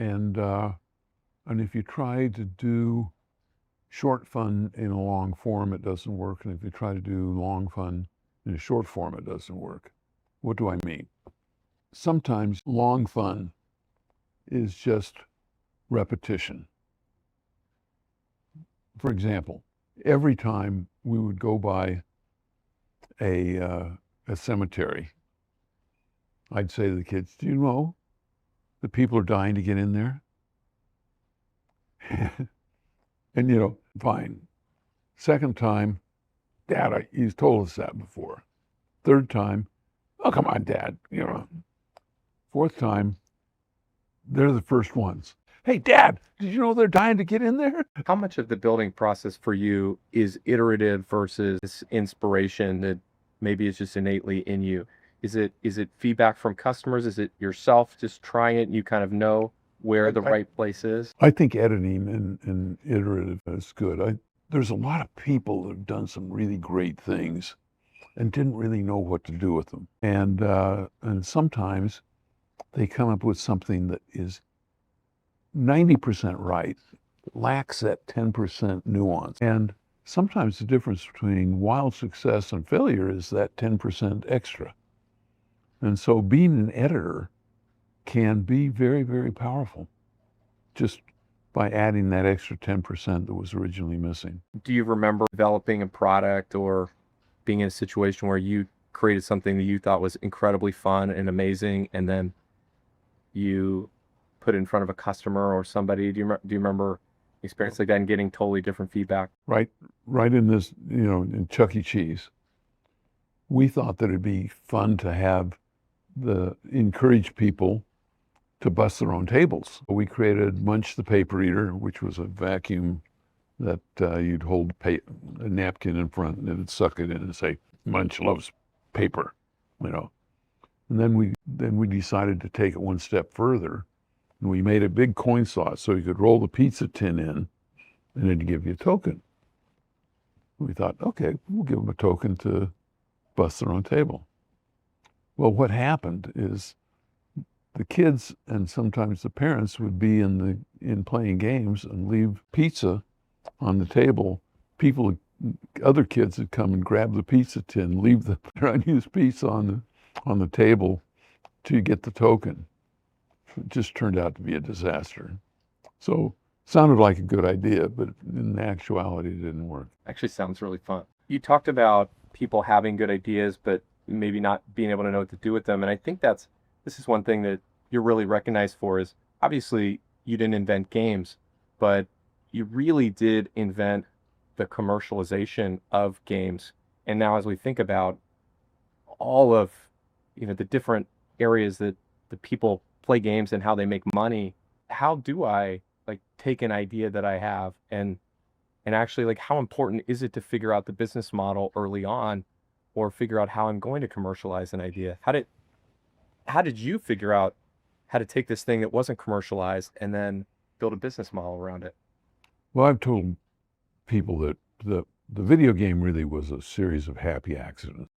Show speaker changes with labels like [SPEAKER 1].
[SPEAKER 1] And if you try to do short fun in a long form, it doesn't work. And if you try to do long fun in a short form, it doesn't work. What do I mean? Sometimes long fun is just repetition. For example, every time we would go by a cemetery, I'd say to the kids, do you know the people are dying to get in there? And, fine. Second time, Dad, he's told us that before. Third time, oh, come on, Dad, Fourth time, they're the first ones. Hey, Dad, did you know they're dying to get in there?
[SPEAKER 2] How much of the building process for you is iterative versus inspiration that maybe is just innately in you? Is it feedback from customers? Is it yourself just trying it and you kind of know where the right place is?
[SPEAKER 1] I think editing and iterative is good. There's a lot of people that have done some really great things and didn't really know what to do with them. And sometimes they come up with something that is 90% right, lacks that 10% nuance. And sometimes the difference between wild success and failure is that 10% extra. And so being an editor can be very, very powerful just by adding that extra 10% that was originally missing.
[SPEAKER 2] Do you remember developing a product or being in a situation where you created something that you thought was incredibly fun and amazing, and then you put it in front of a customer or somebody? Do you remember experience like that and getting totally different feedback?
[SPEAKER 1] Right in this, in Chuck E. Cheese, we thought that it'd be fun to encourage people to bust their own tables. We created Munch the Paper Eater, which was a vacuum that you'd hold a napkin in front and it'd suck it in and say, Munch loves paper, And then we decided to take it one step further, and we made a big coin sauce so you could roll the pizza tin in and it'd give you a token. We thought, okay, we'll give them a token to bust their own table. Well, what happened is the kids and sometimes the parents would be in playing games and leave pizza on the table. Other kids would come and grab the pizza tin, leave their unused pizza on the table to get the token. It just turned out to be a disaster. So sounded like a good idea, but in actuality, it didn't work.
[SPEAKER 2] Actually sounds really fun. You talked about people having good ideas, but maybe not being able to know what to do with them. And I think this is one thing that you're really recognized for is, obviously you didn't invent games, but you really did invent the commercialization of games. And now as we think about all of, the different areas that the people play games and how they make money, how do I take an idea that I have and actually how important is it to figure out the business model early on, or figure out how I'm going to commercialize an idea? How did you figure out how to take this thing that wasn't commercialized and then build a business model around it?
[SPEAKER 1] Well, I've told people that the video game really was a series of happy accidents.